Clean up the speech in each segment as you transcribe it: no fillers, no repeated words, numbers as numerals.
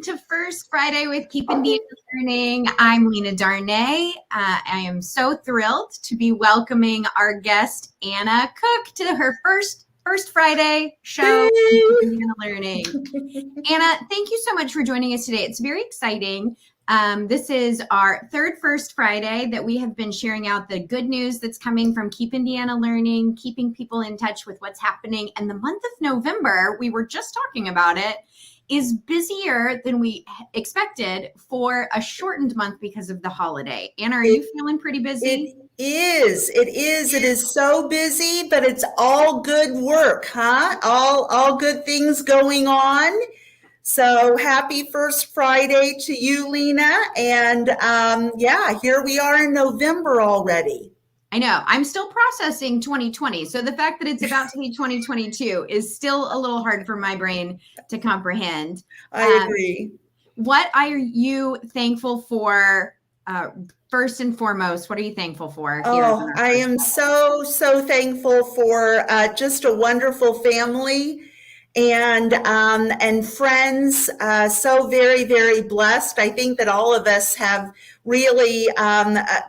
to First Friday with Keep Indiana Learning. I'm Lena Darnay. I am so thrilled to be welcoming our guest, Anna Cook, to her First Friday show, Keep Indiana Learning. Anna, thank you so much for joining us today. It's very exciting. This is our third First Friday that we have been sharing out the good news that's coming from Keep Indiana Learning, keeping people in touch with what's happening. And the month of November, we were just talking about it, is busier than we expected for a shortened month because of the holiday. Anna, are you feeling pretty busy? It is so busy, but it's all good work, huh? All good things going on. So happy First Friday to you, Lena. And here we are in November already. I know. I'm still processing 2020. So the fact that it's about to be 2022 is still a little hard for my brain to comprehend. I agree. What are you thankful for? First and foremost, what are you thankful for? I am so thankful for just a wonderful family and friends. So very, very blessed. I think that all of us have really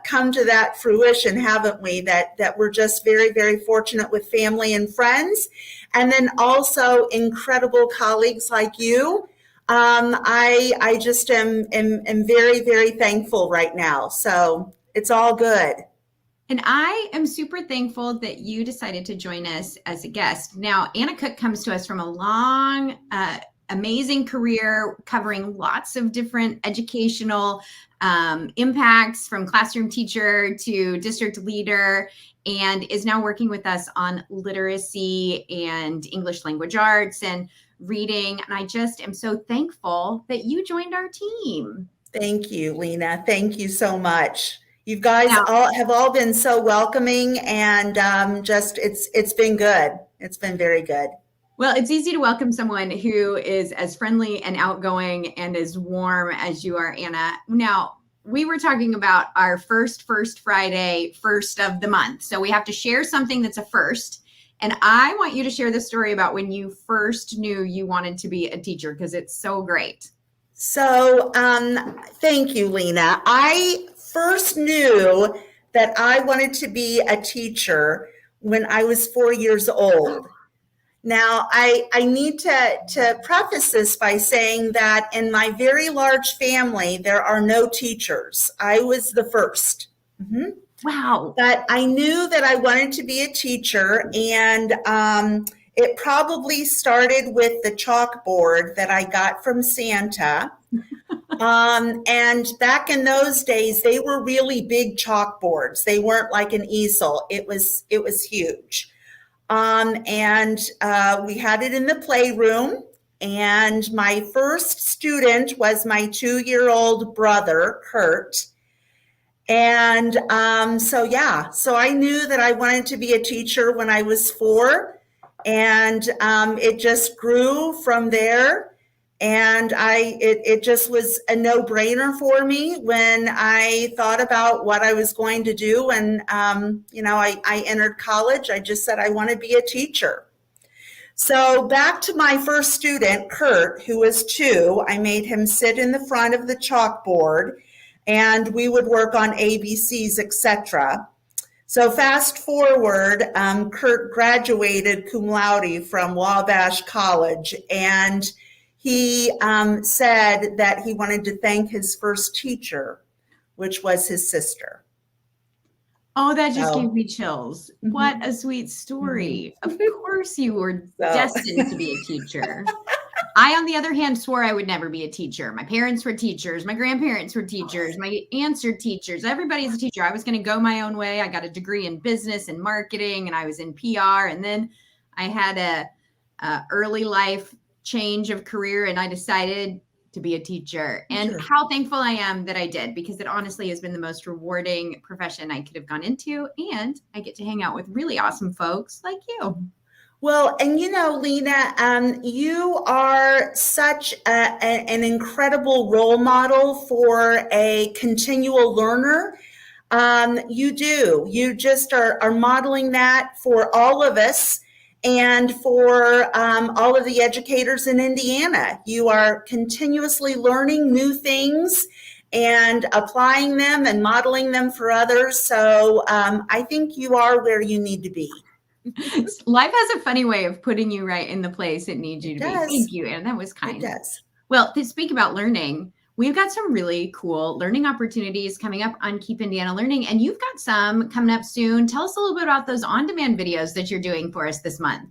come to that fruition, haven't we? That we're just very, very fortunate with family and friends, and then also incredible colleagues like you. I just am very, very thankful right now. So it's all good. And I am super thankful that you decided to join us as a guest. Now, Anna Cook comes to us from a long, amazing career covering lots of different educational impacts, from classroom teacher to district leader, and is now working with us on literacy and English language arts and reading. And I just am so thankful that you joined our team. Thank you, Lena. Thank you so much. You guys have all been so welcoming, and it's been good. It's been very good. Well, it's easy to welcome someone who is as friendly and outgoing and as warm as you are, Anna. Now, we were talking about our first Friday, first of the month. So we have to share something that's a first. And I want you to share the story about when you first knew you wanted to be a teacher, because it's so great. So thank you, Lena. I first knew that I wanted to be a teacher when I was 4 years old. Now, I need to preface this by saying that in my very large family, there are no teachers. I was the first. Mm-hmm. Wow. But I knew that I wanted to be a teacher, and it probably started with the chalkboard that I got from Santa. And back in those days, they were really big chalkboards. They weren't like an easel. It was huge. And we had it in the playroom. And my first student was my 2-year-old brother, Kurt. And so I knew that I wanted to be a teacher when I was 4. And it just grew from there. And it just was a no-brainer for me when I thought about what I was going to do. And, I entered college. I just said, I want to be a teacher. So back to my first student, Kurt, who was 2, I made him sit in the front of the chalkboard, and we would work on ABCs, etc. So fast forward, Kurt graduated cum laude from Wabash College, and he said that he wanted to thank his first teacher, which was his sister. Oh, that just gave me chills. Mm-hmm. What a sweet story. Mm-hmm. Of course you were destined to be a teacher. I, on the other hand, swore I would never be a teacher. My parents were teachers. My grandparents were teachers. My aunts are teachers. Everybody's a teacher. I was going to go my own way. I got a degree in business and marketing, and I was in PR. And then I had a early life change of career, and I decided to be a teacher. And sure, how thankful I am that I did, because it honestly has been the most rewarding profession I could have gone into. And I get to hang out with really awesome folks like you. Well, and Lena, you are such an incredible role model for a continual learner. You just are modeling that for all of us. and for all of the educators in Indiana. You are continuously learning new things and applying them and modeling them for others. So I think you are where you need to be. Life has a funny way of putting you right in the place it needs you to be. Thank you, Anna. That was kind. It does. Well, to speak about learning, we've got some really cool learning opportunities coming up on Keep Indiana Learning, and you've got some coming up soon. Tell us a little bit about those on-demand videos that you're doing for us this month.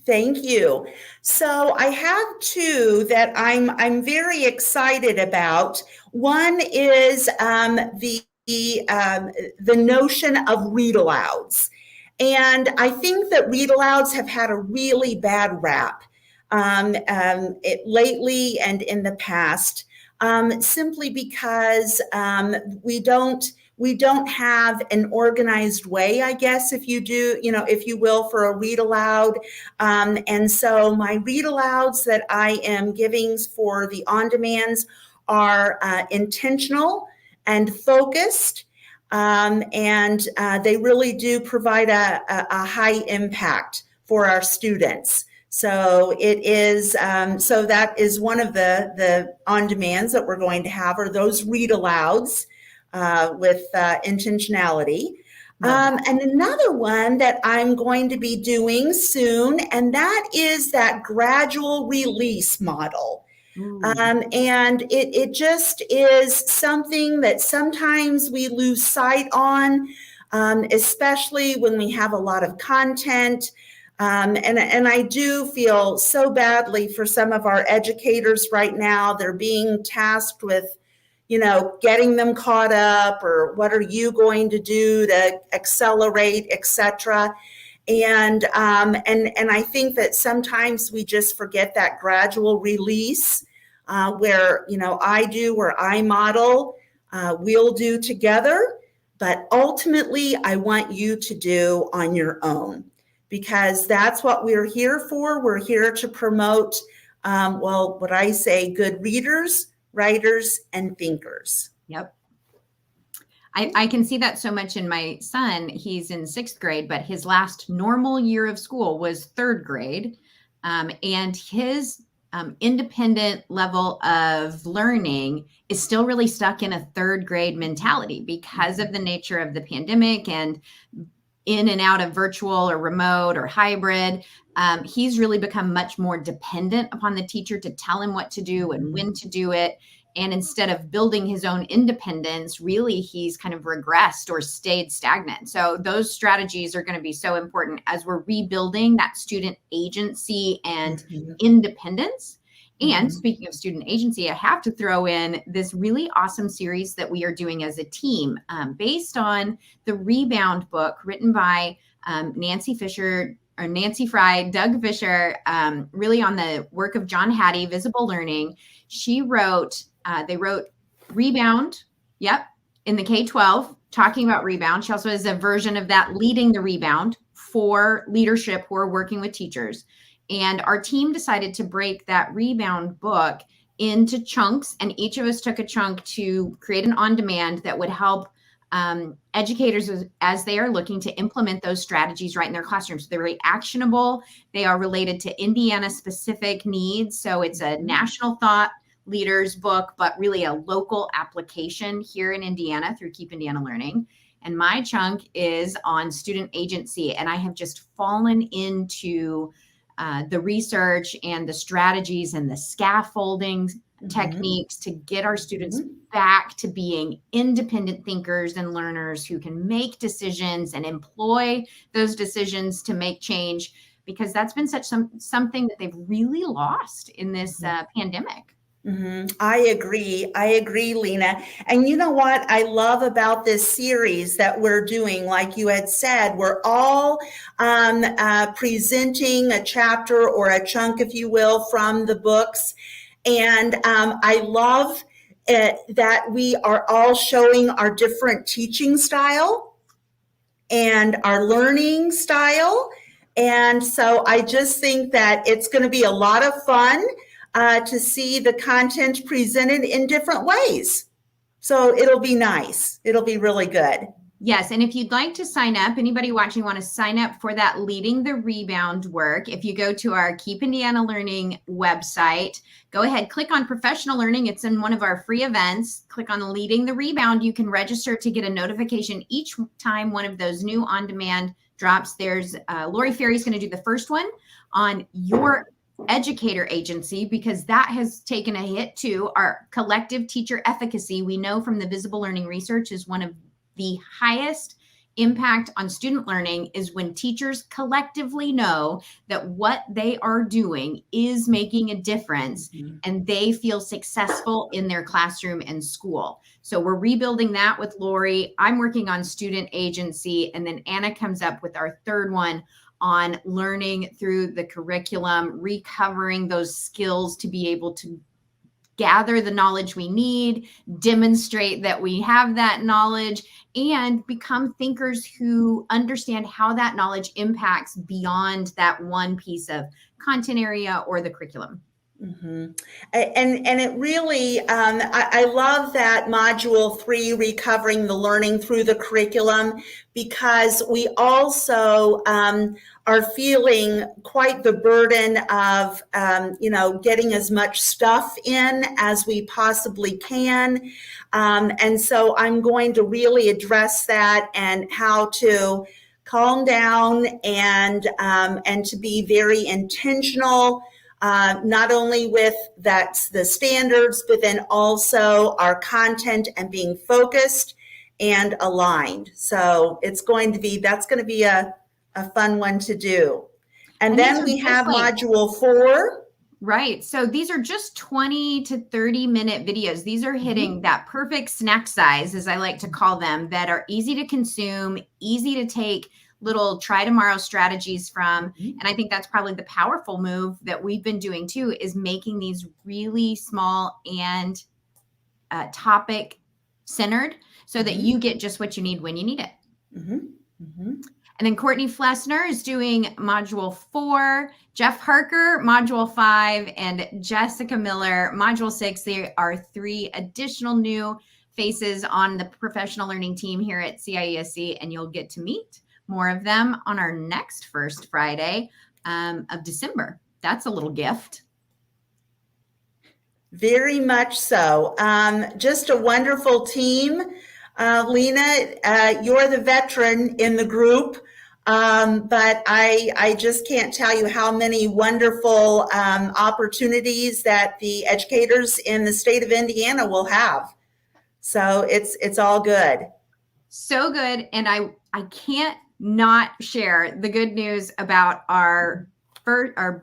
Thank you. So I have two that I'm very excited about. One is the notion of read alouds. And I think that read alouds have had a really bad rap lately and in the past, simply because we don't have an organized way, I guess, if you do, if you will, for a read aloud. And so my read alouds that I am giving for the on-demands are intentional and focused. And they really do provide a high impact for our students. So it is, so that is one of the on-demands that we're going to have, are those read alouds with intentionality. And another one that I'm going to be doing soon, and that is that gradual release model. And it just is something that sometimes we lose sight on, especially when we have a lot of content. And I do feel so badly for some of our educators right now. They're being tasked with, getting them caught up, or what are you going to do to accelerate, etc. And I think that sometimes we just forget that gradual release, where I do, where I model, we'll do together, but ultimately I want you to do on your own, because that's what we're here for. We're here to promote, what I say, good readers, writers, and thinkers. Yep. I can see that so much in my son. He's in 6th grade, but his last normal year of school was 3rd grade. And his independent level of learning is still really stuck in a 3rd grade mentality because of the nature of the pandemic and in and out of virtual or remote or hybrid. He's really become much more dependent upon the teacher to tell him what to do and when to do it. And instead of building his own independence, really, he's kind of regressed or stayed stagnant. So those strategies are going to be so important as we're rebuilding that student agency and independence. And speaking of student agency, I have to throw in this really awesome series that we are doing as a team, based on the Rebound book written by Nancy Fry, Doug Fisher, really on the work of John Hattie, Visible Learning. They wrote Rebound, in the K-12, talking about Rebound. She also has a version of that, Leading the Rebound, for leadership who are working with teachers. And our team decided to break that Rebound book into chunks, and each of us took a chunk to create an on-demand that would help educators as they are looking to implement those strategies right in their classrooms. So they're really actionable. They are related to Indiana specific needs. So it's a national thought leaders book, but really a local application here in Indiana through Keep Indiana Learning. And my chunk is on student agency. And I have just fallen into the research and the strategies and the scaffolding techniques to get our students back to being independent thinkers and learners who can make decisions and employ those decisions to make change, because that's been something that they've really lost in this pandemic. I agree, Lena. And you know what I love about this series that we're doing? Like you had said, we're all presenting a chapter or a chunk, if you will, from the books. And I love that we are all showing our different teaching style and our learning style. And so I just think that it's going to be a lot of fun to see the content presented in different ways. So it'll be nice. It'll be really good. Yes, and if you'd like to sign up, anybody watching want to sign up for that Leading the Rebound work, if you go to our Keep Indiana Learning website, go ahead, click on Professional Learning. It's in one of our free events. Click on Leading the Rebound. You can register to get a notification each time one of those new on-demand drops. There's Lori Ferry's going to do the first one on your educator agency, because that has taken a hit too. Our collective teacher efficacy, we know from the visible learning research, is one of the highest impact on student learning is when teachers collectively know that what they are doing is making a difference and they feel successful in their classroom and school. So we're rebuilding that with Lori. I'm working on student agency, and then Anna comes up with our third one on learning through the curriculum, recovering those skills to be able to gather the knowledge we need, demonstrate that we have that knowledge, and become thinkers who understand how that knowledge impacts beyond that one piece of content area or the curriculum. Mm-hmm. And it really, I love that module 3, recovering the learning through the curriculum, because we also are feeling quite the burden of, getting as much stuff in as we possibly can. And so I'm going to really address that and how to calm down and to be very intentional. Not only with the standards, but then also our content and being focused and aligned. So that's going to be a fun one to do. And then we have module 4. Right. So these are just 20 to 30 minute videos. These are hitting that perfect snack size, as I like to call them, that are easy to consume, easy to take little try tomorrow strategies from. And I think that's probably the powerful move that we've been doing too, is making these really small and topic centered so that you get just what you need when you need it. And then Courtney Flessner is doing module 4, Jeff Harker, module 5, and Jessica Miller, module 6. There are 3 additional new faces on the professional learning team here at CIESC, and you'll get to meet more of them on our next first Friday of December. That's a little gift. Very much so. Just a wonderful team. Lena, you're the veteran in the group, but I just can't tell you how many wonderful opportunities that the educators in the state of Indiana will have. So it's all good. So good. And I can't not share the good news about our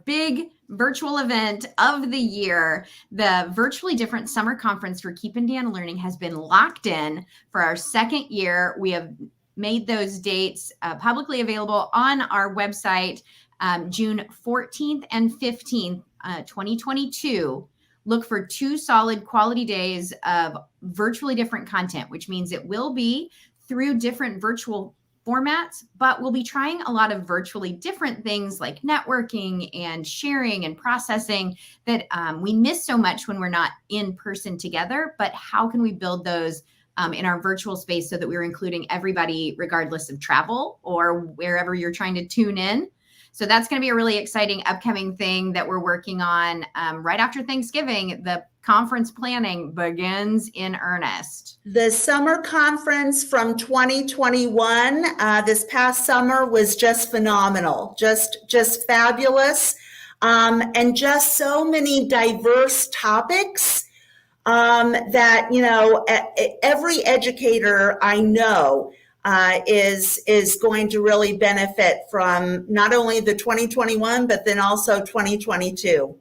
big virtual event of the year. The Virtually Different Summer Conference for Keep Indiana Learning has been locked in for our 2nd year. We have made those dates publicly available on our website, June 14th and 15th, 2022. Look for 2 solid quality days of virtually different content, which means it will be through different virtual formats, but we'll be trying a lot of virtually different things like networking and sharing and processing that we miss so much when we're not in person together. But how can we build those in our virtual space so that we're including everybody regardless of travel or wherever you're trying to tune in? So that's going to be a really exciting upcoming thing that we're working on right after Thanksgiving. The conference planning begins in earnest. The summer conference from 2021, this past summer, was just phenomenal, just fabulous, and just so many diverse topics that, every educator I know is going to really benefit from not only the 2021, but then also 2022.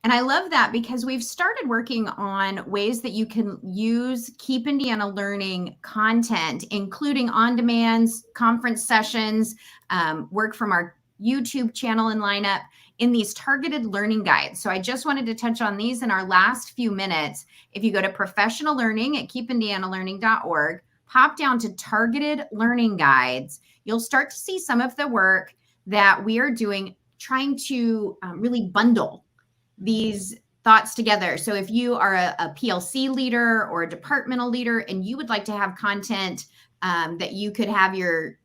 And I love that because we've started working on ways that you can use Keep Indiana Learning content, including on-demands, conference sessions, work from our YouTube channel and lineup in these targeted learning guides. So I just wanted to touch on these in our last few minutes. If you go to professional learning at keepindianalearning.org, pop down to targeted learning guides, you'll start to see some of the work that we are doing, trying to really bundle these thoughts together. So if you are a PLC leader or a departmental leader and you would like to have content that you could have your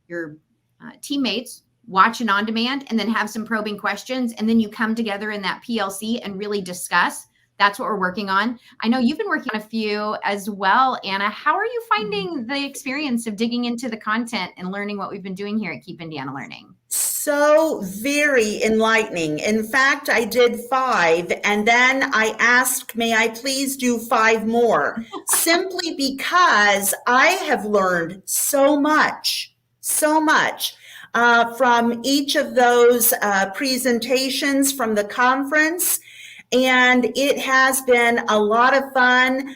teammates watch an on-demand and then have some probing questions. And then you come together in that PLC and really discuss. That's what we're working on. I know you've been working on a few as well, Anna. How are you finding the experience of digging into the content and learning what we've been doing here at Keep Indiana Learning? So very enlightening. In fact, I did 5, and then I asked, may I please do 5 more? Simply because I have learned so much from each of those presentations from the conference. And it has been a lot of fun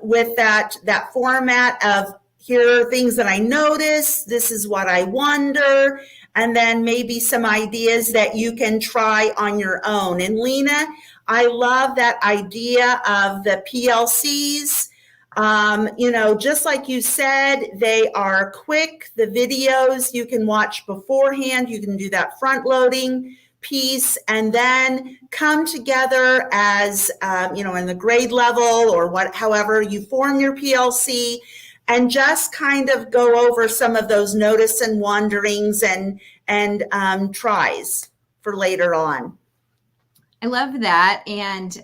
with that format of, here are things that I notice, this is what I wonder, and then maybe some ideas that you can try on your own. And Lena, I love that idea of the PLCs. Just like you said, they are quick. The videos you can watch beforehand. You can do that front loading piece and then come together as, in the grade level or however you form your PLC, and just kind of go over some of those notice and wanderings and tries for later on. I love that. And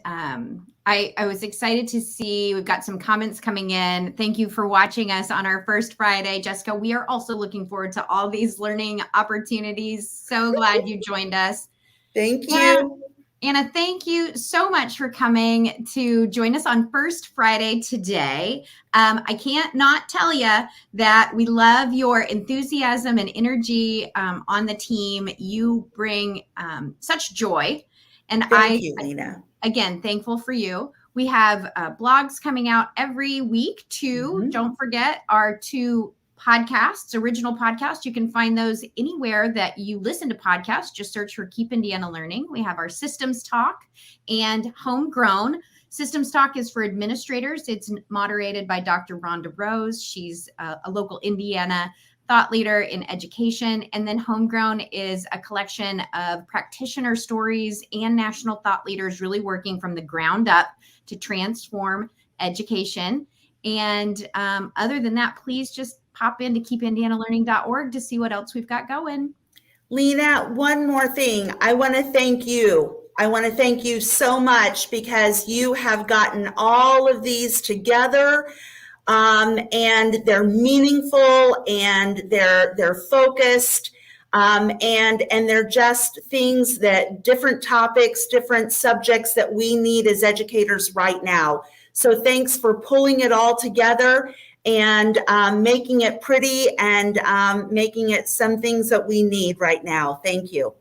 I was excited to see we've got some comments coming in. Thank you for watching us on our first Friday. Jessica, we are also looking forward to all these learning opportunities. So glad you joined us. Thank you. Anna, thank you so much for coming to join us on First Friday today. I can't not tell you that we love your enthusiasm and energy on the team. You bring such joy. And Thank you, Lena. Again, thankful for you. We have blogs coming out every week too. Mm-hmm. Don't forget our 2 podcasts, original podcasts. You can find those anywhere that you listen to podcasts. Just search for Keep Indiana Learning. We have our Systems Talk and Homegrown. Systems Talk is for administrators. It's moderated by Dr. Rhonda Rose. She's a local Indiana thought leader in education. And then Homegrown is a collection of practitioner stories and national thought leaders really working from the ground up to transform education. And other than that, please just pop into keepindianalearning.org to see what else we've got going. Lena, one more thing. I want to thank you. I want to thank you so much because you have gotten all of these together. And they're meaningful and they're focused, and they're just things that different topics, different subjects that we need as educators right now. So thanks for pulling it all together and making it pretty and making it some things that we need right now. Thank you.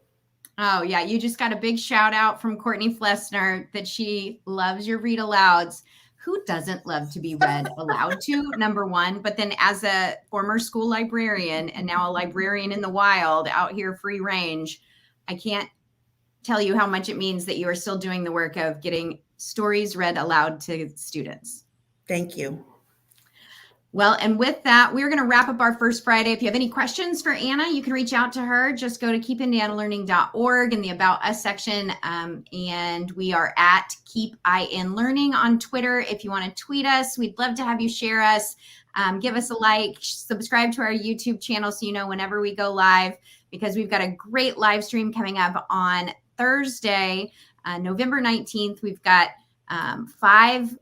Oh, yeah. You just got a big shout out from Courtney Flessner that she loves your read alouds. Who doesn't love to be read aloud to, number one? But then as a former school librarian and now a librarian in the wild out here free range, I can't tell you how much it means that you are still doing the work of getting stories read aloud to students. Thank you. Well, and with that, we're going to wrap up our first Friday. If you have any questions for Anna, you can reach out to her. Just go to keepindianalearning.org in the About Us section. And we are at Keep IN Learning on Twitter. If you want to tweet us, we'd love to have you share us. Give us a like, subscribe to our YouTube channel so you know whenever we go live, because we've got a great live stream coming up on Thursday, November 19th. We've got 5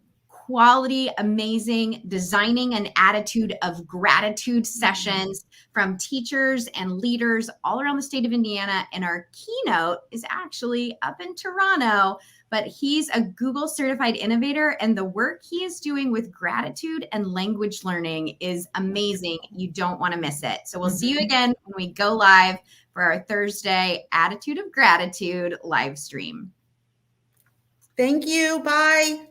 quality, amazing designing an attitude of gratitude sessions from teachers and leaders all around the state of Indiana. And our keynote is actually up in Toronto, but he's a Google certified innovator, and the work he is doing with gratitude and language learning is amazing. You don't want to miss it. So we'll see you again when we go live for our Thursday Attitude of Gratitude live stream. Thank you. Bye.